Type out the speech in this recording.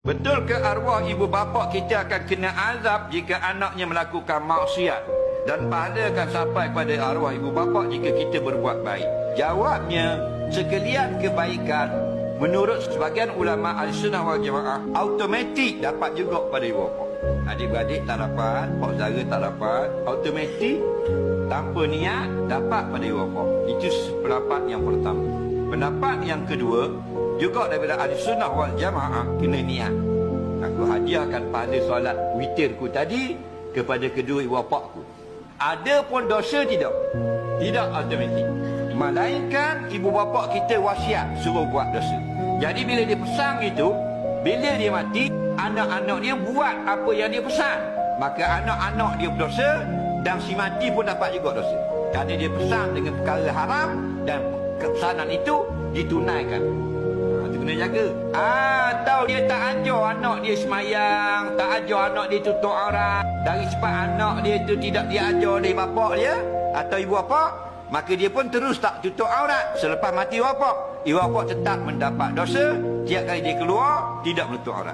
Betul ke arwah ibu bapa kita akan kena azab jika anaknya melakukan maksiat dan pahala akan sampai kepada arwah ibu bapa jika kita berbuat baik? Jawabnya, sekalian kebaikan menurut sebagian ulama Ahlussunnah wal Jamaah automatik dapat juga pada ibu bapa. Adik-beradik tak dapat, pak saudara tak dapat, automatik tanpa niat dapat pada ibu bapa. Itu pendapat yang pertama. Pendapat yang kedua, juga daripada Ahlussunnah wal Jamaah kena niat. Aku hadiahkan pahala solat witirku tadi kepada kedua ibu bapaku. Ada pun dosa tidak? Tidak automatik. Melainkan ibu bapa kita wasiat suruh buat dosa. Jadi bila dia pesan itu, bila dia mati, anak-anak dia buat apa yang dia pesan. Maka anak-anak dia berdosa dan si mati pun dapat juga dosa. Kerana dia pesan dengan perkara haram dan kepesanan itu ditunaikan. Itu kena jaga. Atau dia tak ajar anak dia semayang, tak ajar anak dia tutup aurat. Dari sebab anak dia itu tidak diajar oleh bapa dia atau ibu bapa, maka dia pun terus tak tutup aurat. Selepas mati ibu bapa tetap mendapat dosa. Tiap kali dia keluar, tidak menutup aurat.